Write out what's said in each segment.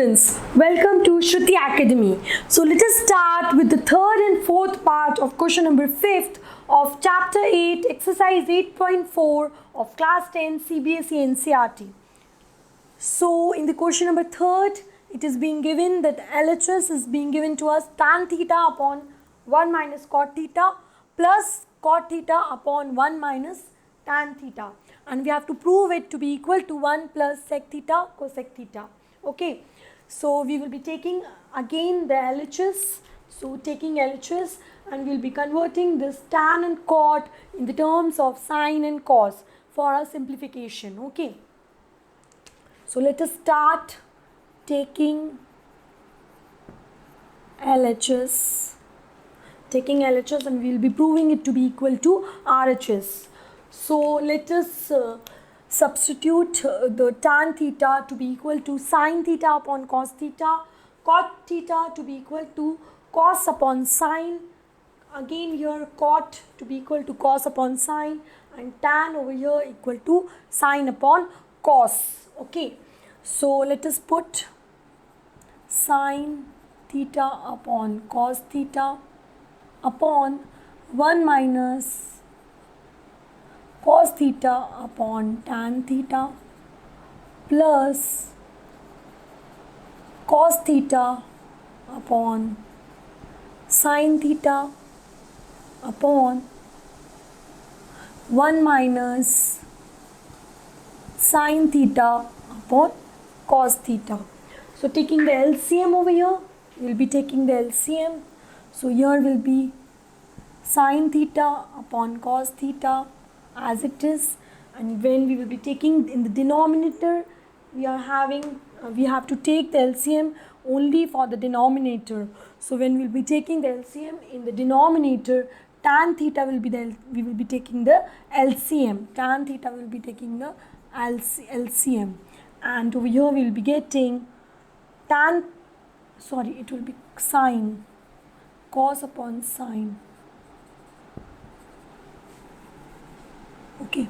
students, welcome to Shruti Academy. So let us start with the third and fourth part of question number 5 of chapter 8, exercise 8.4 of class 10 CBSE NCERT. So in the question number 3, it is being given that LHS is being given to us tan theta upon 1 minus cot theta plus cot theta upon 1 minus tan theta, and we have to prove it to be equal to 1 plus sec theta cosec theta. Okay, so we will be taking again the LHS. So taking LHS, and we will be converting this tan and cot in the terms of sine and cos for our simplification. Okay, so let us start taking LHS. And we will be proving it to be equal to RHS. So let us substitute the tan theta to be equal to sine theta upon cos theta, cot theta to be equal to cos upon sine, again here cot to be equal to cos upon sine, and tan over here equal to sine upon cos. Okay, so let us put sine theta upon cos theta upon 1 minus cos theta upon tan theta plus cos theta upon sin theta upon 1 minus sin theta upon cos theta. So taking the LCM over here, we will be taking the LCM. So here will be sin theta upon cos theta as it is, and when we will be taking in the denominator, we have to take the LCM only for the denominator. So when we will be taking the LCM in the denominator, tan theta will be we will be taking the LCM. Tan theta will be taking the LCM, and over here we will be getting it will be sine, cos upon sine. Okay,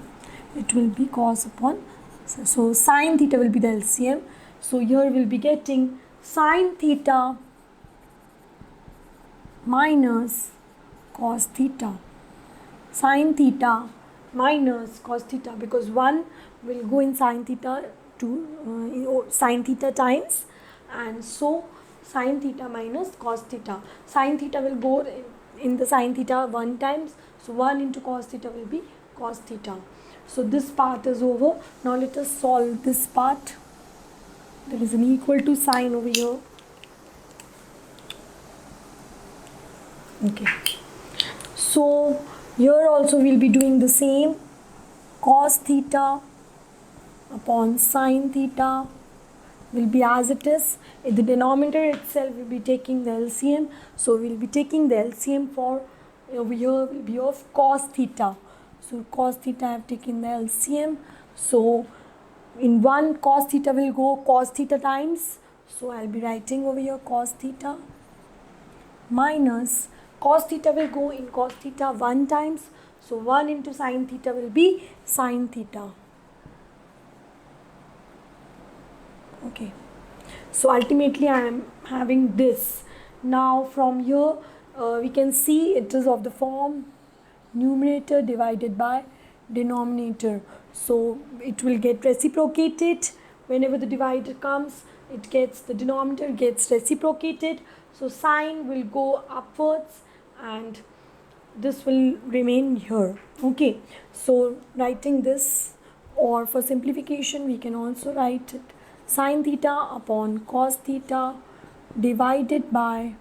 it will be cos upon, so sine theta will be the LCM. So here we will be getting sine theta minus cos theta, sine theta minus cos theta, because 1 will go in sine theta sine theta times, and so sine theta minus cos theta. Sine theta will go in the sine theta 1 times, so 1 into cos theta will be cos theta. So this part is over. Now let us solve this part. There is an equal to sign over here. Okay, so here also we will be doing the same. Cos theta upon sin theta will be as it is. In the denominator itself we will be taking the LCM. So we will be taking the LCM for over here will be of cos theta. So cos theta I have taken the LCM. So in 1 cos theta will go cos theta times. So I will be writing over here cos theta minus cos theta will go in cos theta 1 times. So 1 into sin theta will be sin theta. Okay. So ultimately I am having this. Now from here we can see it is of the form numerator divided by denominator. So it will get reciprocated whenever the divider comes. The denominator gets reciprocated. So sine will go upwards and this will remain here. Okay, so writing this, or for simplification we can also write it sin theta upon cos theta divided by,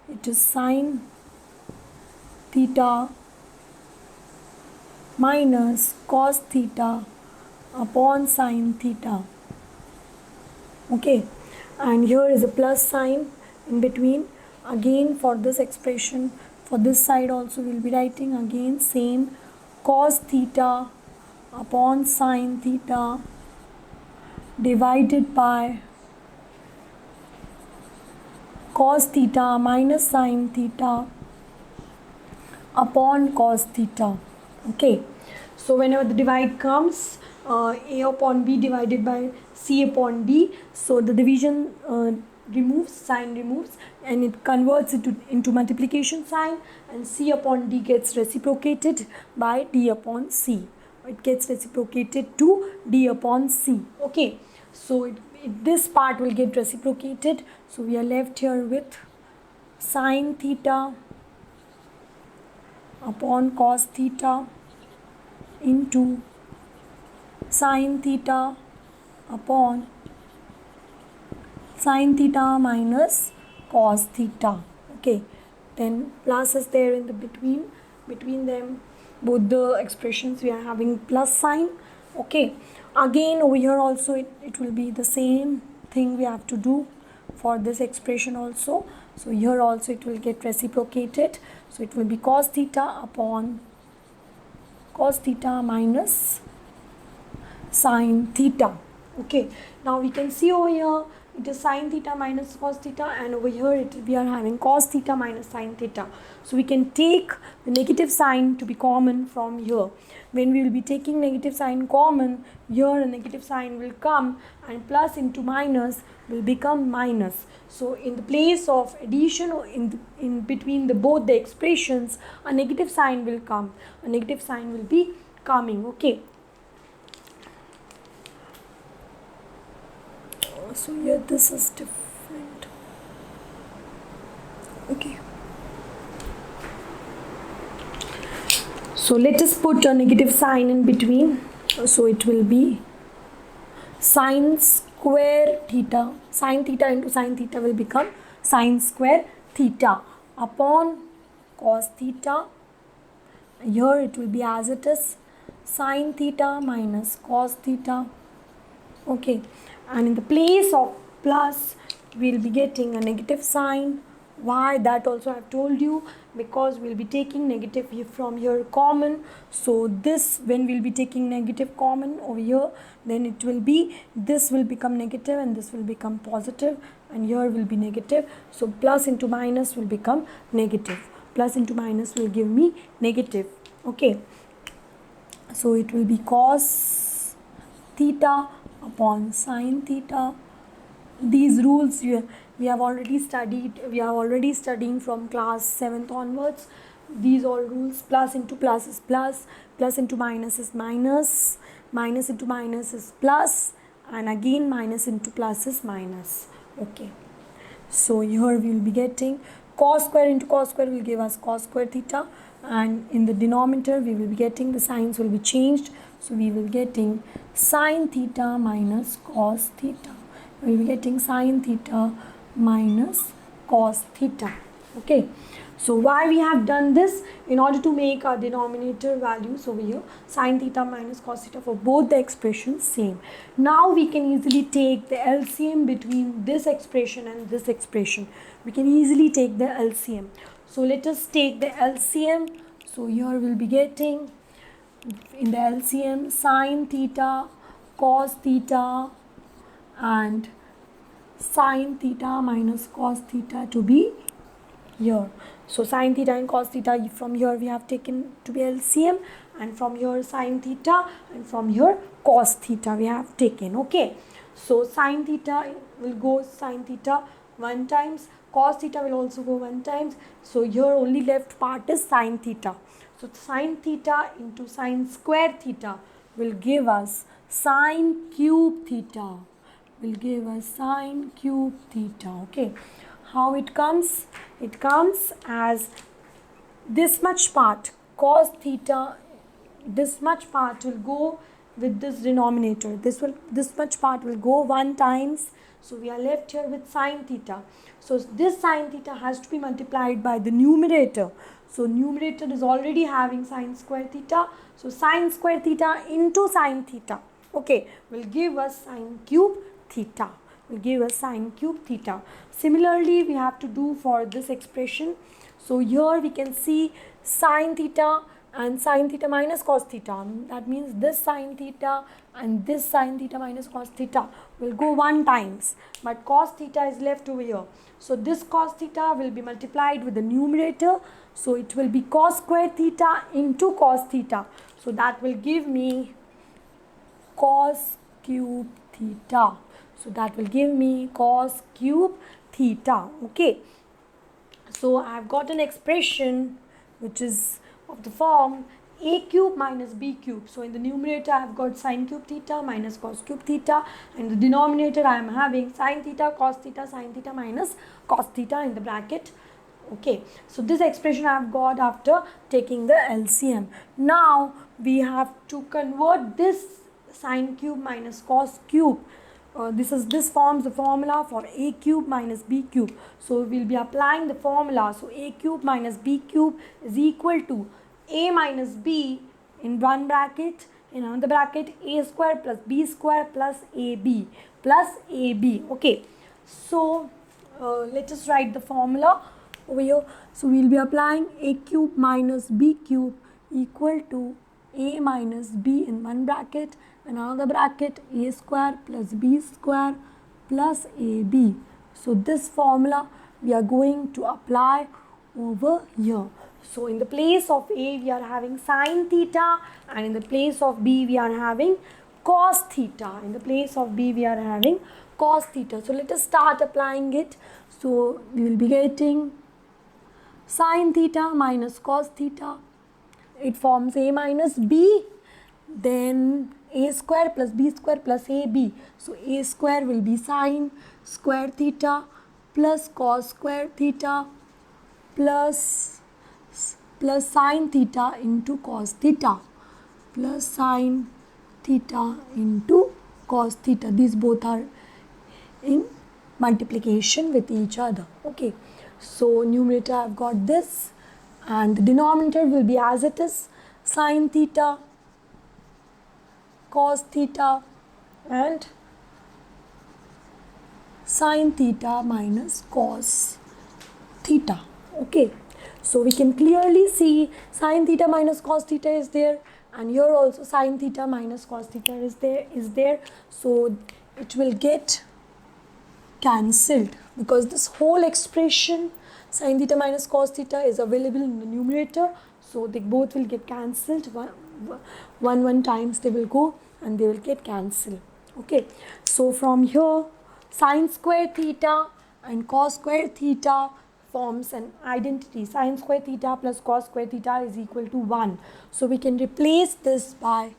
it is sin theta minus cos theta upon sin theta. Okay, and here is a plus sign in between. Again for this expression, for this side also we will be writing again same, cos theta upon sin theta divided by cos theta minus sin theta upon cos theta. Okay, so whenever the divide comes, a upon b divided by C upon D. So the division removes, sign removes, and it converts it into multiplication sign, and C upon D gets reciprocated by D upon C. It gets reciprocated to D upon C. Okay, so this part will get reciprocated. So we are left here with sine theta upon cos theta into sine theta upon sine theta minus cos theta. Okay, then plus is there in the between them, both the expressions we are having plus sign. Okay, again over here also it will be the same thing we have to do for this expression also. So here also it will get reciprocated. So it will be cos theta upon cos theta minus sine theta. Okay, now we can see over here it is sine theta minus cos theta, and over here we are having cos theta minus sine theta. So we can take the negative sign to be common from here. When we will be taking negative sign common, here a negative sign will come, and plus into minus will become minus. So in the place of addition or in between both the expressions, a negative sign will come. A negative sign will be coming. Okay. So here this is different. Okay. So let us put a negative sign in between. So it will be sine square theta. Sine theta into sine theta will become sine square theta upon cos theta. Here it will be as it is, sine theta minus cos theta. Okay, and in the place of plus we will be getting a negative sign. Why? That also I have told you, because we will be taking negative from here common. So this, when we will be taking negative common over here, then it will be, this will become negative and this will become positive, and here will be negative. So plus into minus will become negative. Plus into minus will give me negative. Okay, so it will be cos theta upon sine theta. These rules we have already studied. We are already studying from class 7th onwards. These all rules. Plus into plus is plus, plus into minus is minus, minus into minus is plus, and again minus into plus is minus. Okay, so here we will be getting cos square into cos square will give us cos square theta, and in the denominator we will be getting, the signs will be changed. So we will getting sine theta minus cos theta. We will be getting sine theta minus cos theta. Okay, so why we have done this? In order to make our denominator values over here, sine theta minus cos theta, for both the expressions same. Now we can easily take the LCM between this expression and this expression. We can easily take the LCM. So let us take the LCM. So here we will be getting, in the LCM, sine theta, cos theta, and sine theta minus cos theta to be here. So sine theta and cos theta, from here we have taken to be LCM, and from here sine theta, and from here cos theta we have taken. Okay, so sine theta will go sine theta 1 times, cos theta will also go 1 times. So here only left part is sine theta. So sine theta into sine square theta will give us sine cube theta. Will give us sine cube theta. Okay, how it comes? It comes as this much part cos theta. This much part will go with this denominator. This much part will go 1 times. So we are left here with sine theta. So this sine theta has to be multiplied by the numerator. So numerator is already having sine square theta. So sine square theta into sine theta, okay, will give us sine cube theta. Will give us sine cube theta. Similarly, we have to do for this expression. So here we can see sine theta and sine theta minus cos theta. That means this sine theta and this sine theta minus cos theta will go 1 times, but cos theta is left over here. So this cos theta will be multiplied with the numerator. So it will be cos square theta into cos theta. So that will give me cos cube theta. So that will give me cos cube theta. Okay. So I've got an expression which is of the form a cube minus b cube. So in the numerator I've got sine cube theta minus cos cube theta, and the denominator I am having sine theta cos theta sine theta minus cos theta in the bracket. Okay, so this expression I've got after taking the LCM. Now we have to convert this sine cube minus cos cube. This forms the formula for a cube minus b cube. So we'll be applying the formula. So a cube minus b cube is equal to a minus b in one bracket, in another bracket a square plus b square plus ab plus ab. Okay, so let us write the formula over here. So we'll be applying a cube minus b cube equal to a minus b in one bracket, another bracket a square plus b square plus ab. So this formula we are going to apply over here. So in the place of a we are having sine theta, and in the place of b we are having cos theta. In the place of b we are having cos theta. So let us start applying it. So we will be getting sine theta minus cos theta. It forms a minus b, then a square plus b square plus ab. So a square will be sine square theta plus cos square theta plus sine theta into cos theta plus sine theta into cos theta. These both are in multiplication with each other. Okay, so numerator I've got this, and the denominator will be as it is, sine theta cos theta and sine theta minus cos theta. Okay, so we can clearly see sine theta minus cos theta is there, and here also sine theta minus cos theta is there. So it will get cancelled because this whole expression sine theta minus cos theta is available in the numerator. So they both will get cancelled. One times they will go and they will get cancelled. Okay, so from here sine square theta and cos square theta forms an identity. Sine square theta plus cos square theta is equal to 1. So we can replace this by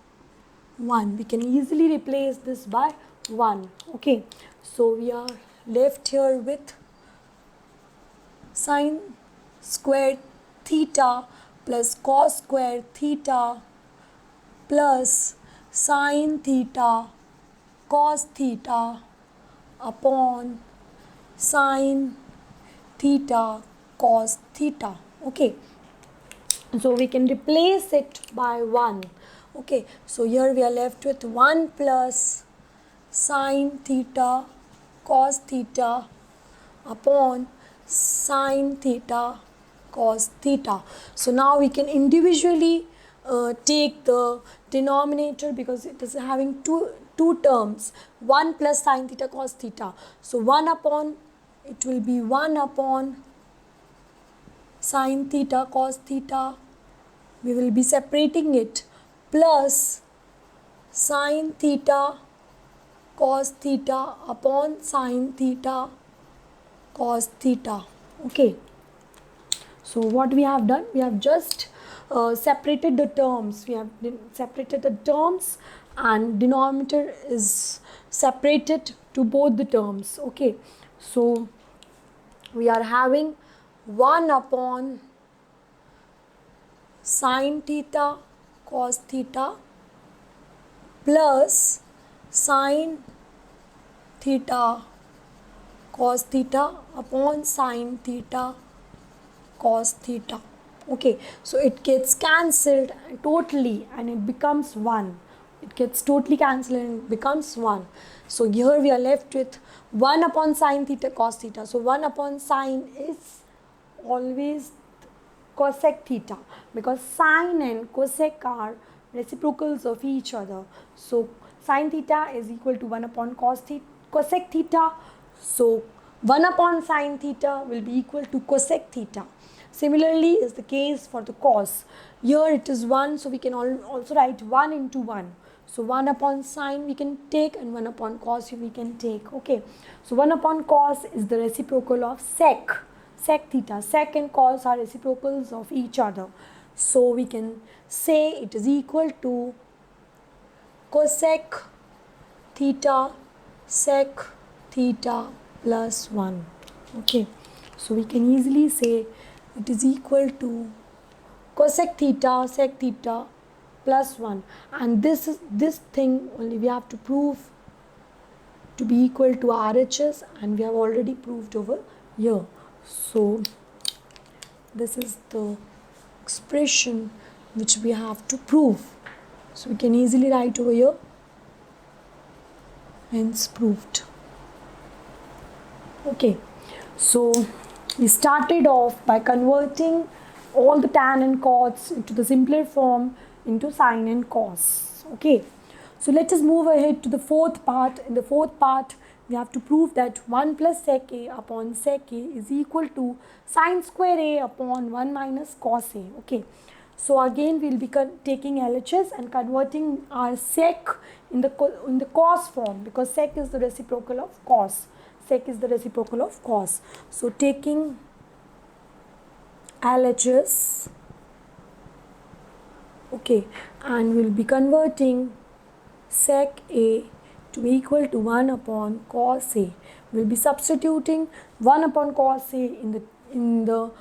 1. We can easily replace this by 1. Okay, so we are left here with sine square theta plus cos square theta plus sine theta cos theta upon sine theta cos theta. Okay, so we can replace it by 1. Okay, so here we are left with 1 plus sine theta cos theta upon sine theta cos theta. So now we can individually take the denominator because it is having two terms, 1 plus sine theta cos theta. So 1 upon, it will be 1 upon sine theta cos theta. We will be separating it plus sine theta cos theta upon sine theta cos theta. Okay, so what we have done, we have just separated the terms. We have separated the terms and denominator is separated to both the terms. Okay, so we are having 1 upon sine theta cos theta plus sine theta cos theta upon sine theta cos theta. Okay, so it gets cancelled totally and it becomes 1. It gets totally cancelled and it becomes 1. So here we are left with 1 upon sine theta cos theta. So 1 upon sine is always cosec theta because sine and cosec are reciprocals of each other. So sine theta is equal to 1 upon cosec theta. So 1 upon sine theta will be equal to cosec theta. Similarly is the case for the cos. Here it is 1, so we can also write 1 into 1. So 1 upon sine we can take and 1 upon cos we can take. Okay. So 1 upon cos is the reciprocal of sec theta. Sec and cos are reciprocals of each other. So we can say it is equal to cosec theta sec theta plus 1. Okay. So we can easily say it is equal to cosec theta sec theta plus 1, and this thing only we have to prove to be equal to RHS, and we have already proved over here. So this is the expression which we have to prove. So we can easily write over here, hence proved. Okay, so we started off by converting all the tan and cos into the simpler form into sine and cos. Okay, so let us move ahead to the fourth part. In the fourth part, we have to prove that 1 plus sec a upon sec a is equal to sine square a upon 1 minus cos a. Okay, so again we will be taking LHS and converting our sec in the cos form, because sec is the reciprocal of cos. Sec is the reciprocal of cos. So taking LHS, okay, and we'll be converting sec a to be equal to 1 upon cos a. We'll be substituting 1 upon cos a in the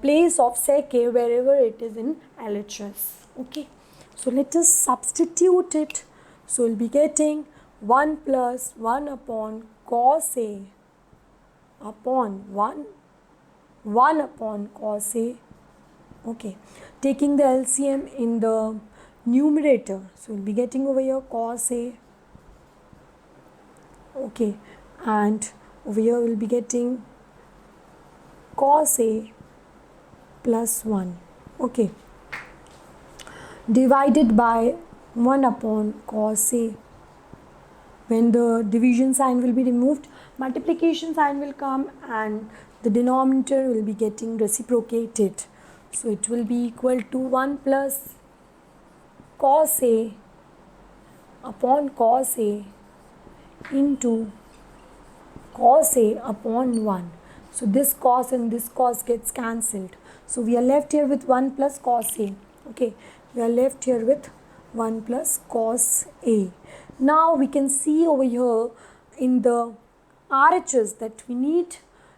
place of sec a wherever it is in LHS. Okay, so let us substitute it. So we'll be getting 1 plus 1 upon cos a upon 1 upon cos a. Okay, taking the LCM in the numerator, so we'll be getting over here cos a. Okay, and over here we'll be getting cos a plus 1. Okay, divided by 1 upon cos a. When the division sign will be removed, multiplication sign will come and the denominator will be getting reciprocated. So it will be equal to 1 plus cos a upon cos a into cos a upon 1. So this cos and this cos gets cancelled. So we are left here with 1 plus cos a. Okay, we are left here with 1 plus cos a. Now we can see over here in the RHS that we need,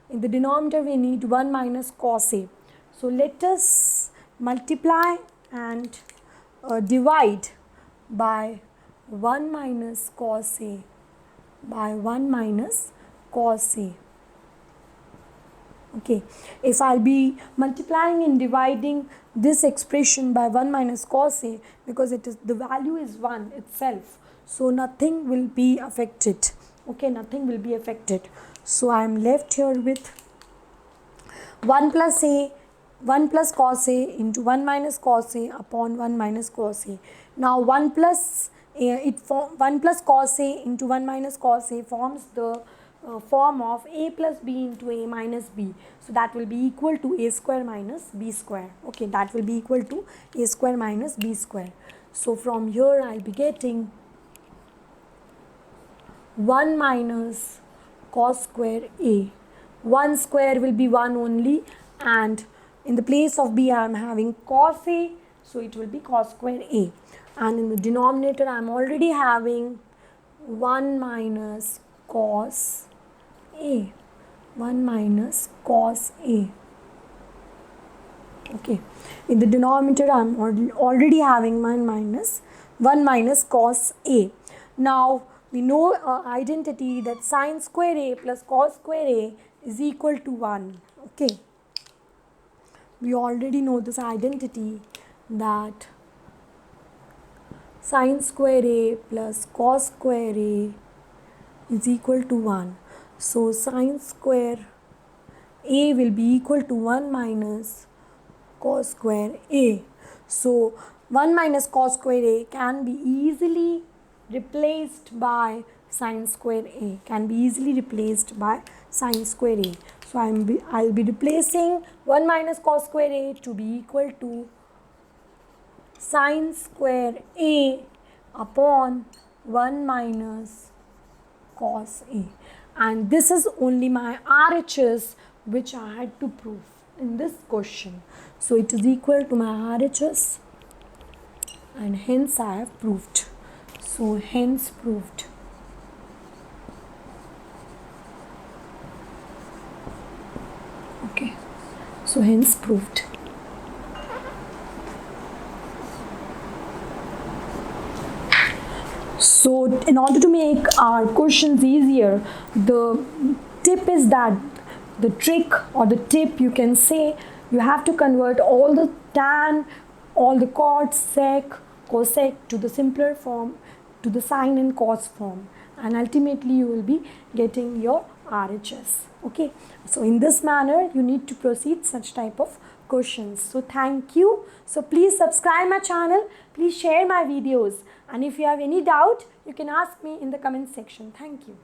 in the denominator we need 1 minus cos a. So let us multiply and divide by 1 minus cos a by 1 minus cos a. Okay, if I'll be multiplying and dividing this expression by 1 minus cos a, because it is, the value is 1 itself, so nothing will be affected. Okay, nothing will be affected. So I am left here with 1 plus cos a into 1 minus cos a upon 1 minus cos a. Now 1 plus cos a into 1 minus cos a forms the form of a plus b into a minus b. So that will be equal to a square minus b square. Okay, that will be equal to a square minus b square. So from here I'll be getting 1 minus cos square a. 1 square will be 1 only, and in the place of b I am having cos a, so it will be cos square a. And in the denominator I am already having 1 minus cos a. 1 minus cos a. Okay, in the denominator I am already having 1 minus cos a. Now we know identity that sine square a plus cos square a is equal to 1. Okay, we already know this identity that sine square a plus cos square a is equal to 1. So sine square a will be equal to 1 minus cos square a. So 1 minus cos square a can be easily replaced by sine square a, can be easily replaced by sine square a. So I'll be replacing 1 minus cos square a to be equal to sine square a upon 1 minus cos A. And this is only my RHS which I had to prove in this question. So it is equal to my RHS, and hence I have proved. So hence proved. Okay, so hence proved. So in order to make our questions easier, the tip is that, the trick or the tip you can say, you have to convert all the tan, all the cot, sec, cosec to the simpler form, to the sine and cos form, and ultimately you will be getting your RHS. Okay, so in this manner you need to proceed such type of questions. So thank you. So please subscribe my channel, please share my videos, and if you have any doubt you can ask me in the comment section. Thank you.